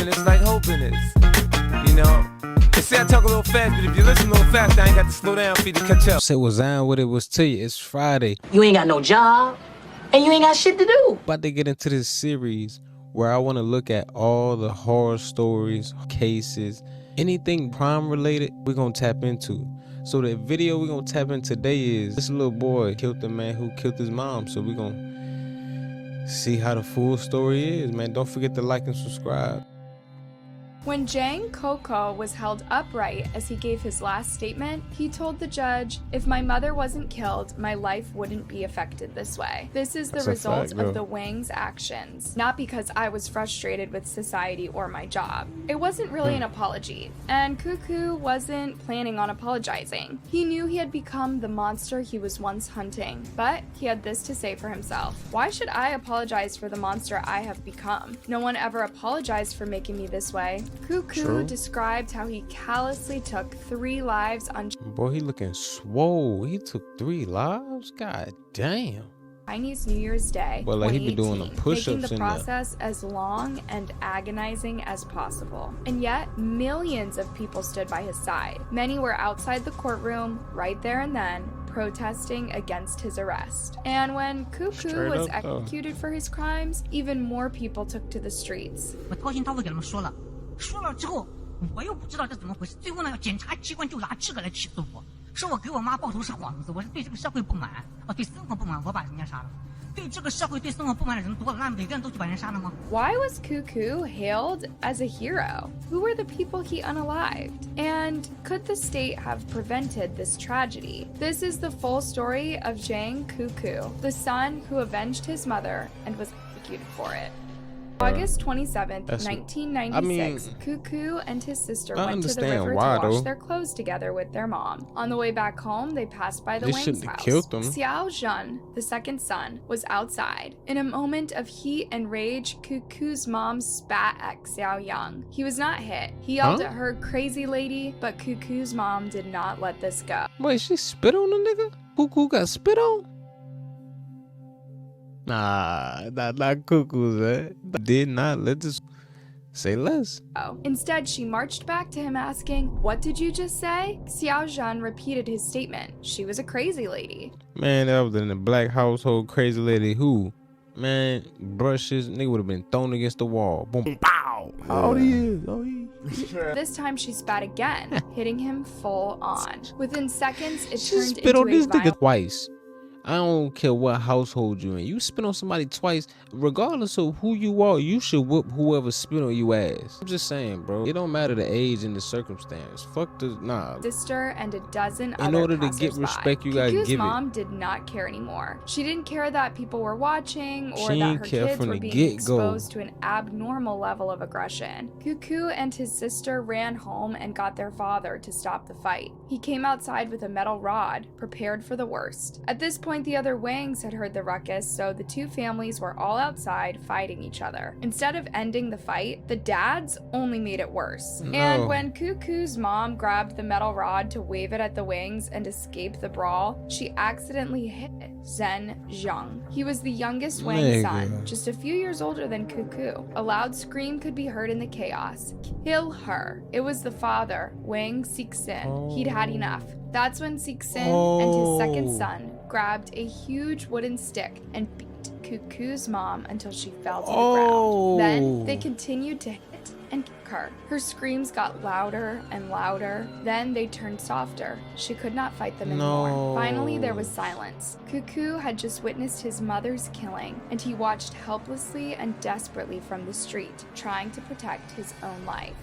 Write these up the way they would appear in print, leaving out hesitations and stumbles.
in this like hope in this. You know? They say I talk a little fast, but if you listen a little fast, I ain't got to slow down for you to catch up. Say what's on what it was to you. It's Friday. You ain't got no job, and you ain't got shit to do. About to get into this series where I want to look at all the horror stories, cases, anything crime related we're going to tap into. So the video we're going to tap in today is this little boy killed the man who killed his mom. So we're going to see how the full story is, man. Don't forget to like and subscribe. When Zhang KouKou was held upright as he gave his last statement, he told the judge, "If my mother wasn't killed, my life wouldn't be affected this way. This is the result of the Wang's actions, not because I was frustrated with society or my job." It wasn't really an apology, and KouKou wasn't planning on apologizing. He knew he had become the monster he was once hunting, but he had this to say for himself: "Why should I apologize for the monster I have become? No one ever apologized for making me this way." KouKou described how he callously took 3 lives on Boy, he looking swole. He took 3 lives? God damn. Chinese New Year's Day, well, like he be doing the push-ups, making the process as long and agonizing as possible. And yet, millions of people stood by his side. Many were outside the courtroom, right there and then, protesting against his arrest. And when KouKou was executed for his crimes, even more people took to the streets. 说了之后，我又不知道这怎么回事。最后呢，检察机关就拿这个来起诉我，说我给我妈报仇是幌子。我是对这个社会不满，对生活不满，我把人家杀了。对这个社会、对生活不满的人多了，那每个人都去把人杀了吗？ Why was KouKou hailed as a hero? Who were the people he unalived? And could the state have prevented this tragedy? This is the full story of Zhang KouKou, the son who avenged his mother and was executed for it. August 27th, 1996, KouKou and his sister went to the river to wash their clothes together with their mom. On the way back home, they passed by the Wang's house. Xiao Zhan, the second son, was outside. In a moment of heat and rage, KouKou's mom spat at Xiao Yang. He was not hit. He yelled at her, "Crazy lady," but KouKou's mom did not let this go. Wait, she spit on the nigga? KouKou got spit on? Nah, not KouKou, man. Did not let this say less. Instead, she marched back to him asking, "What did you just say?" Xiao Zhan repeated his statement. She was a crazy lady. Man, that was in a black household. Crazy lady who? Man, brushes, nigga would have been thrown against the wall. Boom, pow. Oh, he is. Oh, he This time she spat again, hitting him full on. Within seconds, it she turned spit into on this a nigga twice. I don't care what household you're in. You spit on somebody twice, regardless of who you are, you should whoop whoever spit on you ass. I'm just saying, bro. It don't matter the age and the circumstance. Fuck the sister and a dozen other in order to get respect, you gotta give it. mom did not care anymore. She didn't care that people were watching or that her kids were being exposed to an abnormal level of aggression. KouKou and his sister ran home and got their father to stop the fight. He came outside with a metal rod, prepared for the worst. At this point, the other Wangs had heard the ruckus, so the two families were all outside fighting each other. Instead of ending the fight, the dads only made it worse. No. And when KouKou's mom grabbed the metal rod to wave it at the Wangs and escape the brawl, she accidentally hit Zhen Zhang. He was the youngest Wang son, just a few years older than KouKou. A loud scream could be heard in the chaos. "Kill her." It was the father, Wang Xixin. He'd had enough. That's when Xixin and his second son grabbed a huge wooden stick and beat KouKou's mom until she fell to the ground. Then they continued to hit and kick her. Her screams got louder and louder. Then they turned softer. She could not fight them anymore. Finally, there was silence. KouKou had just witnessed his mother's killing, and he watched helplessly and desperately from the street, trying to protect his own life.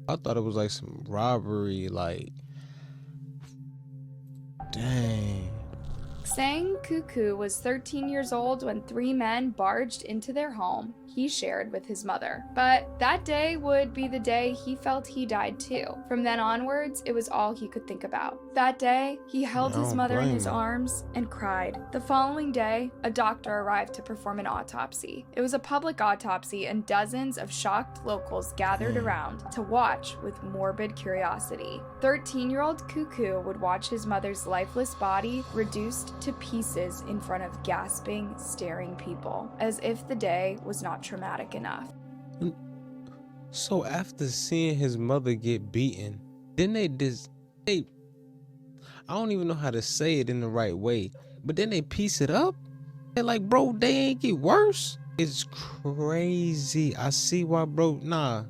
I thought it was like some robbery, like, dang. Zhang KouKou was 13 years old when 3 men barged into their home he shared with his mother. But that day would be the day he felt he died too. From then onwards, it was all he could think about. That day, he held his mother in his arms and cried. The following day, a doctor arrived to perform an autopsy. It was a public autopsy, and dozens of shocked locals gathered around to watch with morbid curiosity. 13-year-old KouKou would watch his mother's lifeless body reduced to pieces in front of gasping, staring people, as if the day was not traumatic enough. So after seeing his mother get beaten, then they I don't even know how to say it in the right way, but then they piece it up. They're like, bro, they ain't get worse. It's crazy. I see why, bro. Nah,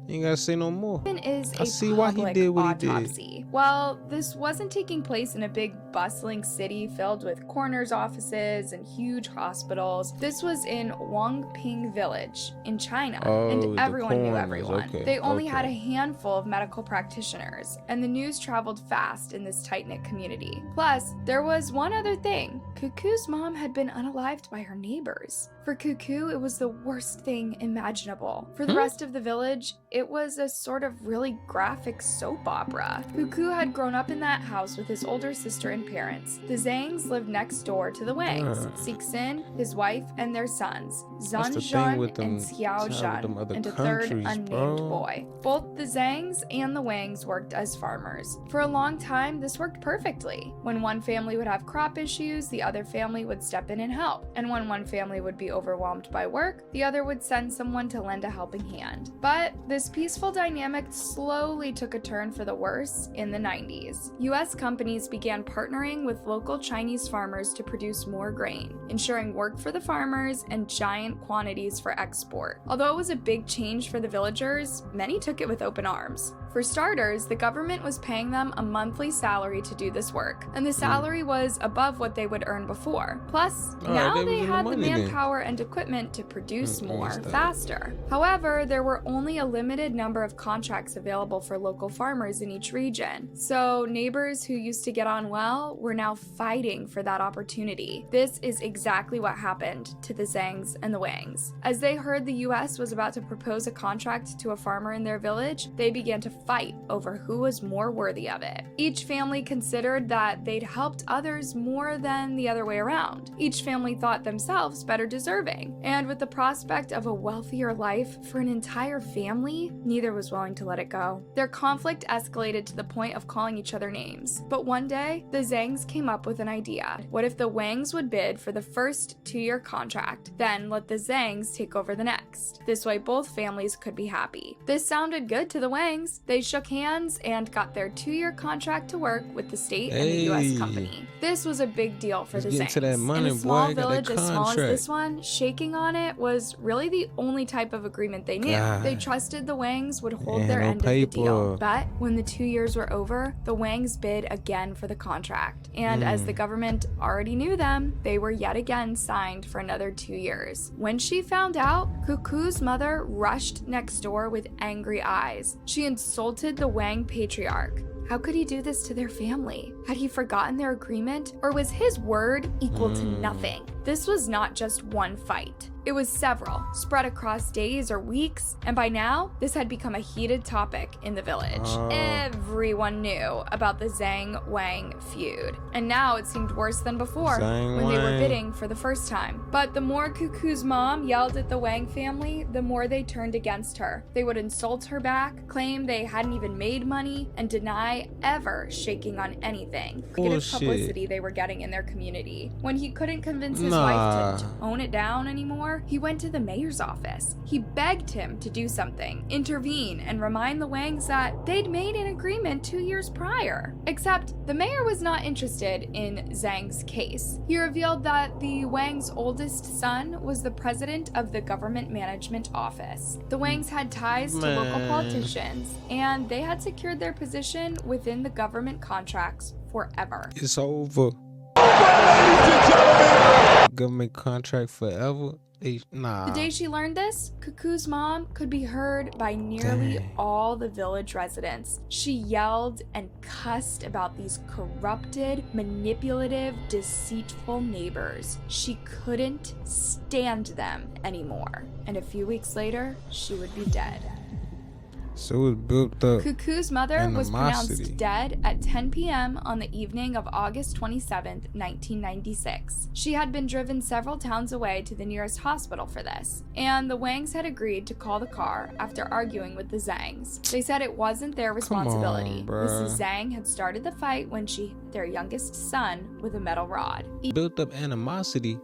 you ain't gotta say no more. Is I see why he did what he did. Well, this wasn't taking place in a big bustling city filled with coroner's offices and huge hospitals. This was in Wangping village in China, and everyone knew everyone. Okay, they only had a handful of medical practitioners, and the news traveled fast in this tight-knit community. Plus, there was one other thing. KouKou's mom had been unalived by her neighbors. For KouKou, it was the worst thing imaginable. For the rest of the village, it was a sort of really graphic soap opera. KouKou had grown up in that house with his older sister and parents. The Zhangs lived next door to the Wangs. Sixin, his wife, and their sons, Zhan Zhan and Xiao Zhan, and a third unnamed boy. Both the Zhangs and the Wangs worked as farmers. For a long time, this worked perfectly. When one family would have crop issues, the other family would step in and help. And when one family would be overwhelmed by work, the other would send someone to lend a helping hand. But this peaceful dynamic slowly took a turn for the worse in the 90s. US companies began partnering with local Chinese farmers to produce more grain, ensuring work for the farmers and giant quantities for export. Although it was a big change for the villagers, many took it with open arms. For starters, the government was paying them a monthly salary to do this work, and the salary was above what they would earn before. Plus, now they had the manpower and equipment to produce more faster. However, there were only a limited number of contracts available for local farmers in each region. So neighbors who used to get on well were now fighting for that opportunity. This is exactly what happened to the Zhangs and the Wangs. As they heard the US was about to propose a contract to a farmer in their village, they began to fight over who was more worthy of it. Each family considered that they'd helped others more than the other way around. Each family thought themselves better deserving. And with the prospect of a wealthier life for an entire family, neither was willing to let it go. Their conflict escalated to the point of calling each other names. But one day, the Zhangs came up with an idea. What if the Wangs would bid for the first 2-year contract, then let the Zhangs take over the next? This way both families could be happy. This sounded good to the Wangs. They shook hands and got their 2-year contract to work with the state and the US company. This was a big deal for the Zhangs. In a small village as small as this one, shaking on it was really the only type of agreement they knew. They trusted the Wangs would hold their end of the deal. But when the 2 years were over, the Wangs bid again for the contract. And as the government already knew them, they were yet again signed for another 2 years. When she found out, KouKou's mother rushed next door with angry eyes. She insulted the Wang patriarch. How could he do this to their family? Had he forgotten their agreement, or was his word equal to nothing? This was not just one fight. It was several, spread across days or weeks, and by now, this had become a heated topic in the village. Everyone knew about the Zhang-Wang feud, and now it seemed worse than before when they were bidding for the first time. But the more KouKou's mom yelled at the Wang family, the more they turned against her. They would insult her back, claim they hadn't even made money, and deny ever shaking on anything. Negative publicity they were getting in their community. When he couldn't convince his wife to tone it down anymore, he went to the mayor's office. He begged him to do something, intervene, and remind the Wangs that they'd made an agreement 2 years prior. Except the mayor was not interested in Zhang's case. He revealed that the Wang's oldest son was the president of the government management office. The Wangs had ties to local politicians, and they had secured their position within the government contracts forever. It's over. Government contract forever. The day she learned this, KouKou's mom could be heard by nearly all the village residents. She yelled and cussed about these corrupted, manipulative, deceitful neighbors. She couldn't stand them anymore. And a few weeks later, she would be dead. So it was built up. KouKou's mother was pronounced dead at 10 p.m. on the evening of August 27, 1996. She had been driven several towns away to the nearest hospital for this, and the Wangs had agreed to call the car after arguing with the Zhangs. They said it wasn't their responsibility. Mrs. Zhang had started the fight when she hit their youngest son with a metal rod. Built up animosity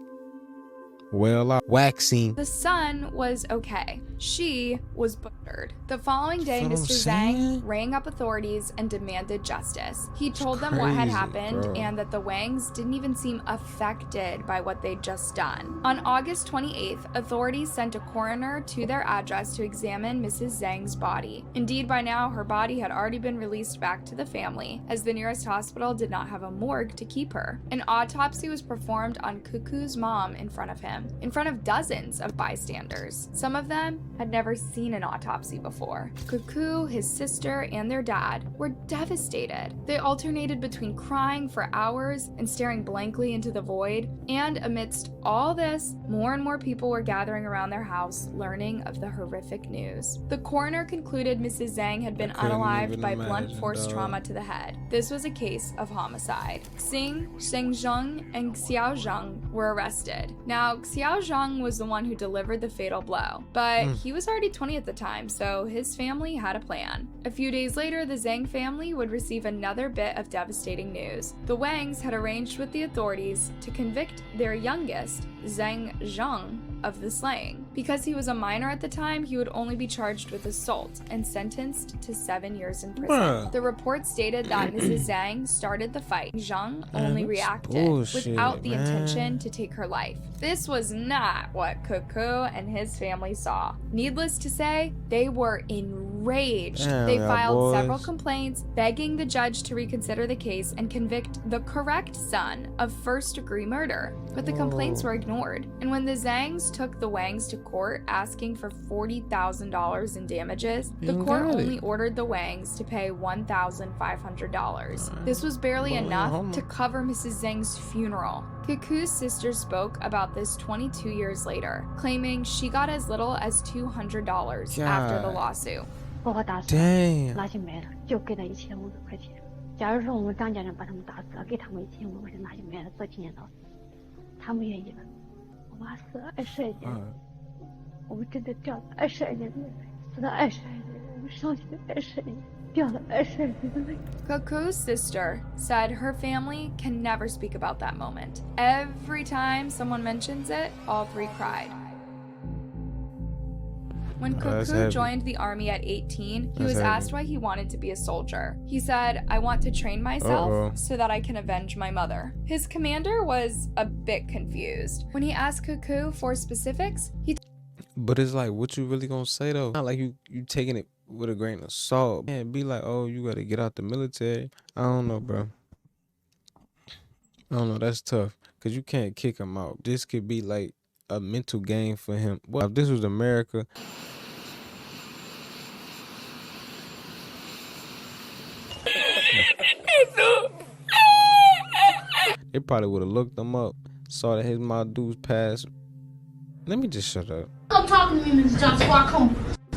well off. Waxing. The son was okay. She was butchered. The following day, That's what I'm Mr. Zhang saying. rang up authorities and demanded justice. He told them what crazy, had happened bro. and that the Wangs didn't even seem affected by what they'd just done. On August 28th, authorities sent a coroner to their address to examine Mrs. Zhang's body. Indeed, by now, her body had already been released back to the family, as the nearest hospital did not have a morgue to keep her. An autopsy was performed on KouKou's mom in front of him, in front of dozens of bystanders. Some of them had never seen an autopsy before. KouKou, his sister, and their dad were devastated. They alternated between crying for hours and staring blankly into the void, and amidst all this, more and more people were gathering around their house, learning of the horrific news. The coroner concluded Mrs. Zhang had been couldn't unalived even by blunt imagine, force dog. trauma to the head. This was a case of homicide. Xing, Sheng Zheng, and Xiao Zhang were arrested. Now, Xiao Zhang was the one who delivered the fatal blow, but he was already 20 at the time, so his family had a plan. A few days later, the Zhang family would receive another bit of devastating news. The Wangs had arranged with the authorities to convict their youngest, Zhang Zhang, of the slaying. Because he was a minor at the time, he would only be charged with assault and sentenced to 7 years in prison. Bruh. The report stated that Mrs. Zhang started the fight. Zhang only that's reacted bullshit, without the man. intention to take her life. This was not what KouKou and his family saw. Needless to say, they were enraged. Damn, They y'all filed several boys. complaints, begging the judge to reconsider the case and convict the correct son of first-degree murder. But the complaints were ignored. And when the Zhangs took the Wangs to court asking for $40,000 in damages, the You court got it. only ordered the Wangs to pay $1,500. This was barely enough to cover Mrs. Zhang's funeral. KouKou's sister spoke about this 22 years later, claiming she got as little as $200 after the God. lawsuit. 把我打死， Damn. 拿去卖了，就给他1500多块钱。假如说我们张家人把他们打死了，给他们1500多块钱拿去卖了，做纪念刀，他们愿意了。我妈死了22年，我们真的掉了22年的眼泪，死了22年，我们伤心了22年，掉了22年的泪。 KouKou's sister said her family can never speak about that moment. Every time someone mentions it, all three cried. When That's KouKou heavy. joined the army at 18, he That's was heavy. asked why he wanted to be a soldier. He said, "I want to train myself Uh-oh. so that I can avenge my mother." His commander was a bit confused. When he asked KouKou for specifics, he But it's like, what you really gonna say though? Not like you taking it with a grain of salt. Man, be like, oh, you gotta get out the military. I don't know, bro. I don't know. That's tough because you can't kick him out. This could be like a mental game for him. Well, if this was America. They probably would have looked him up, saw that his mom dudes passed. Let me just shut up. Stop talking to me, Mr. Johnson, before I come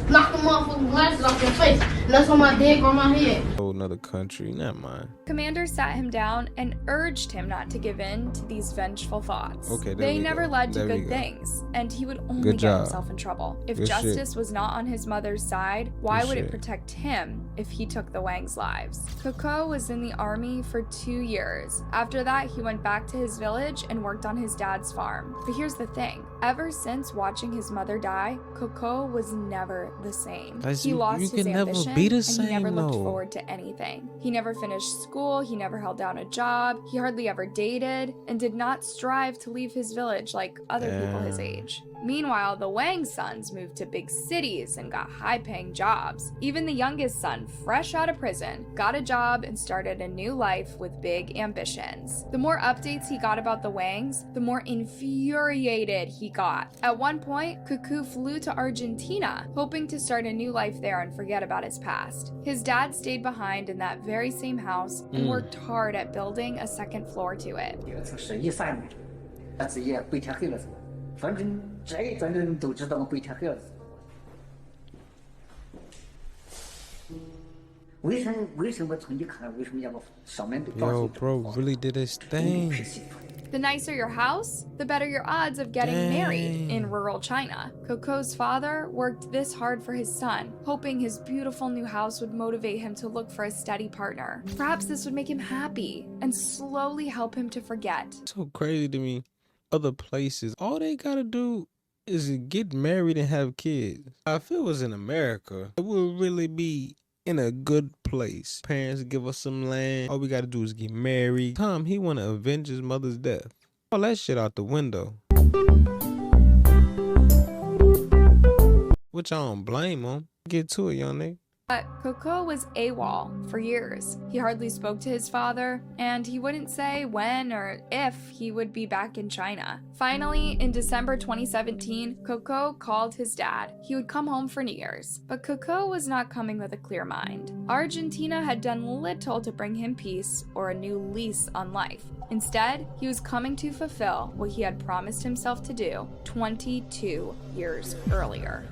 knock the motherfucking glasses off your face. And that's on my dead grandma's head. Whole another country, not mine. commander sat him down and urged him not to give in to these vengeful thoughts. Okay, there they we never go. led to There we good go. things, and he would only Good get job. himself in trouble. If Good shit. justice was not on his mother's side, why Good would shit. it protect him if he took the Wang's lives? KouKou was in the army for 2 years. After that, he went back to his village and worked on his dad's farm. But here's the thing. Ever since watching his mother die, KouKou was never the same. That's- He you lost his can never ambition, be the and he never same, looked though. forward to anything. He never finished school, he never held down a job, he hardly ever dated, and did not strive to leave his village like other people his Damn. age. Meanwhile, the Wang sons moved to big cities and got high-paying jobs. Even the youngest son, fresh out of prison, got a job and started a new life with big ambitions. The more updates he got about the Wangs, the more infuriated he got. At one point, KouKou flew to Argentina, hoping to start a new life there and forget about his past. His dad stayed behind in that very same house and worked hard at building a second floor to it. 第二次生意散了，他自己白天黑了，反正这一转人都知道我白天黑了。为什么从你看来为什么要我上面都 Yo, bro, really did his thing. The nicer your house, the better your odds of getting married in rural China. KouKou's father worked this hard for his son, hoping his beautiful new house would motivate him to look for a steady partner. Perhaps this would make him happy and slowly help him to forget. So crazy to me other places, all they gotta do is get married and have kids. If it was in America, it would really be in a good place. Parents give us some land. All we gotta do is get married. Tom, he wanna avenge his mother's death. All that shit out the window. Which I don't blame him. Get to it, young nigga. But KouKou was AWOL for years. He hardly spoke to his father, and he wouldn't say when or if he would be back in China. Finally, in December 2017, KouKou called his dad. He would come home for New Year's. But KouKou was not coming with a clear mind. Argentina had done little to bring him peace or a new lease on life. Instead, he was coming to fulfill what he had promised himself to do 22 years earlier.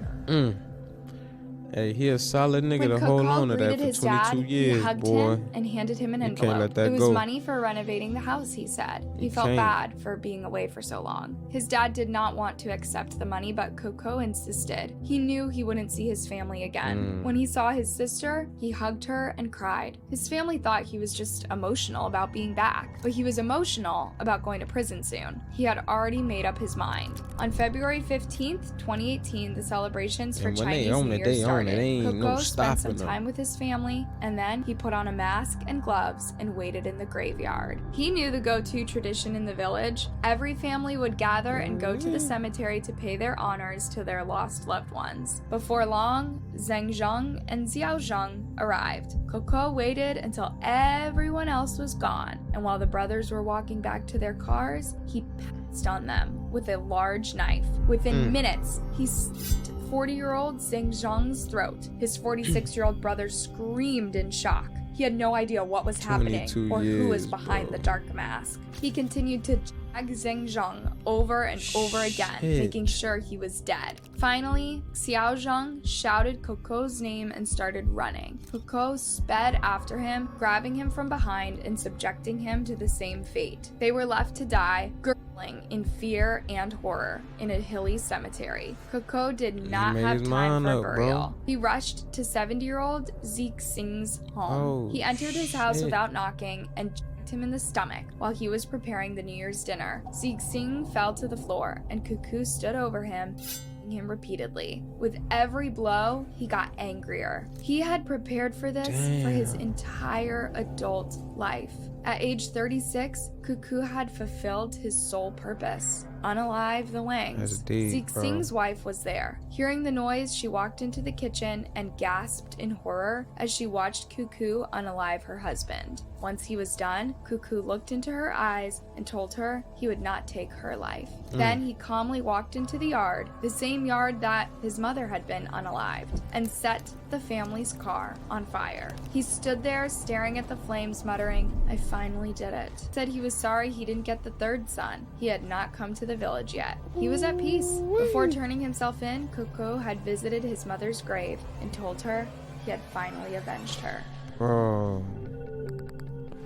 Hey, he a solid nigga to hold on to that for 22 years, he hugged boy. him and handed him an You can't envelope. let that It was go. money for renovating the house, he said. He You felt can't. bad for being away for so long. His dad did not want to accept the money, but KouKou insisted. He knew he wouldn't see his family again. When he saw his sister, he hugged her and cried. His family thought he was just emotional about being back, but he was emotional about going to prison soon. He had already made up his mind. On February 15th, 2018, the celebrations for And when they Chinese own New it, Year they own it. started. Ain't no KouKou spent some stopping them. time with his family, and then he put on a mask and gloves and waited in the graveyard. He knew the go-to tradition in the village. Every family would gather and go to the cemetery to pay their honors to their lost loved ones. Before long, Zhang Zhang and Xiao Zhang arrived. KouKou waited until everyone else was gone, and while the brothers were walking back to their cars, he pounced on them with a large knife. Within minutes, he slit 40-year-old Zhang Zhang's throat. His 46-year-old brother screamed in shock. He had no idea what was happening 22 or who was years, behind bro. the dark mask. He continued to drag Zhang Zhang over and over again, Shit. making sure he was dead. Finally, Xiao Zhang shouted KouKou's name and started running. KouKou sped after him, grabbing him from behind and subjecting him to the same fate. They were left to die, gurgling in fear and horror in a hilly cemetery. KouKou did not made have his time mind for up, bro. burial. He rushed to 70-year-old Zeke Singh's home. Oh, He entered his house shit. without knocking and jabbed him in the stomach while he was preparing the New Year's dinner. Zeke Singh fell to the floor, and KouKou stood over him, hitting him repeatedly. With every blow, he got angrier. He had prepared for this for his entire adult life. At age 36, KouKou had fulfilled his sole purpose: unalive the Wangs. That's deep, Zeke bro. Singh's wife was there. Hearing the noise, she walked into the kitchen and gasped in horror as she watched KouKou unalive her husband. Once he was done, KouKou looked into her eyes and told her he would not take her life. Then he calmly walked into the yard, the same yard that his mother had been unalived, and set the family's car on fire. He stood there staring at the flames, muttering, "I finally did it." Said he was sorry he didn't get the third son. He had not come to the village yet. He was at peace. Before turning himself in, KouKou had visited his mother's grave and told her he had finally avenged her. Bro.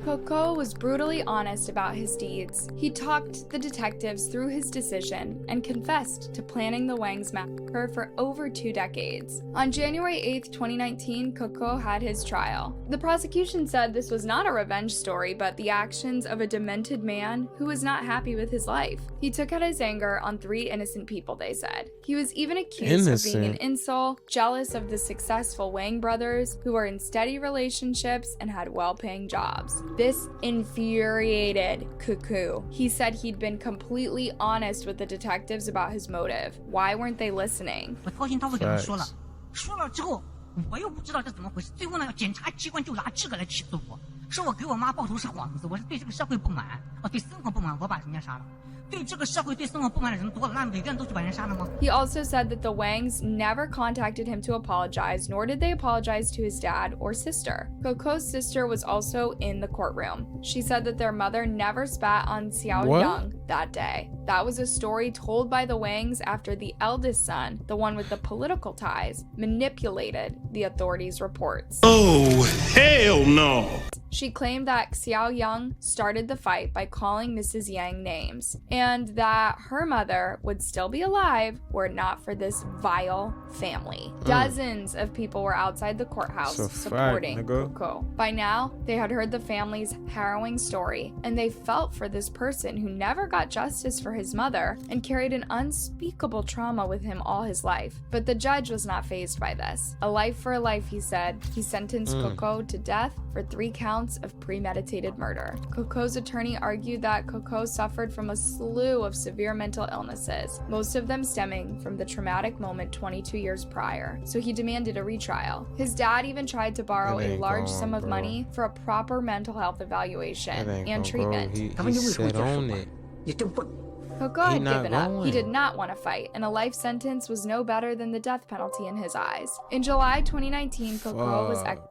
KouKou was brutally honest about his deeds. He talked the detectives through his decision and confessed to planning the Wangs massacre for over 2 decades. On January 8, 2019, KouKou had his trial. The prosecution said this was not a revenge story, but the actions of a demented man who was not happy with his life. He took out his anger on 3 innocent people, they said. He was even accused of being an incel, jealous of the successful Wang brothers who were in steady relationships and had well-paying jobs. This infuriated KouKou. He said he'd been completely honest with the detectives about his motive. Why weren't they listening? 我掏心掏肺给他们说了，说了之后我又不知道这怎么回事，最后呢，检察机关就拿这个来起诉我，说我给我妈报仇是幌子，我是对这个社会不满，对生活不满，我把人家杀了。对这个社会对生活不满的人多了，那每个人都去把人杀了吗？ He also said that the Wangs never contacted him to apologize, nor did they apologize to his dad or sister. KouKou's sister was also in the courtroom. She said that their mother never spat on Xiao Yang that day. That was a story told by the Wangs after the eldest son, the one with the political ties, manipulated the authorities' reports. Oh, hell no! She claimed that Xiao Yang started the fight by calling Mrs. Yang names. and that her mother would still be alive were it not for this vile family. Dozens of people were outside the courthouse supporting KouKou. By now, they had heard the family's harrowing story, and they felt for this person who never got justice for his mother and carried an unspeakable trauma with him all his life. But the judge was not fazed by this. A life for a life, he said. He sentenced KouKou to death for 3 counts of premeditated murder. KouKou's attorney argued that KouKou suffered from a slew of severe mental illnesses, most of them stemming from the traumatic moment 22 years prior, so he demanded a retrial. His dad even tried to borrow a large sum of money for a proper mental health evaluation and treatment. He said on it. KouKou had given up. He did not want to fight, and a life sentence was no better than the death penalty in his eyes. In July 2019, KouKou was executed.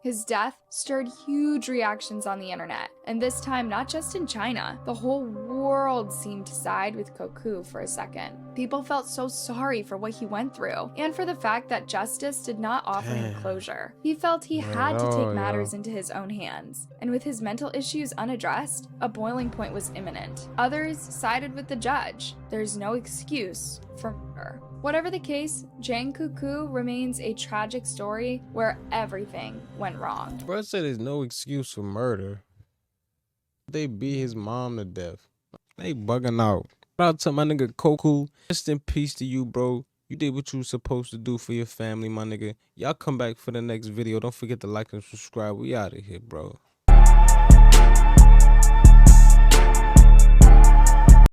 His death stirred huge reactions on the internet, and this time not just in China. The whole world seemed to side with KouKou for a second. People felt so sorry for what he went through, and for the fact that justice did not offer him closure. He felt he had to take matters into his own hands, and with his mental issues unaddressed, a boiling point was imminent. Others sided with the judge. There's no excuse for murder. Whatever the case, Zhang KouKou remains a tragic story where everything went wrong. Bro said there's no excuse for murder. They beat his mom to death. They bugging out. Shout out to my nigga KouKou. Rest in peace to you, bro. You did what you were supposed to do for your family, my nigga. Y'all come back for the next video. Don't forget to like and subscribe. We out of here, bro.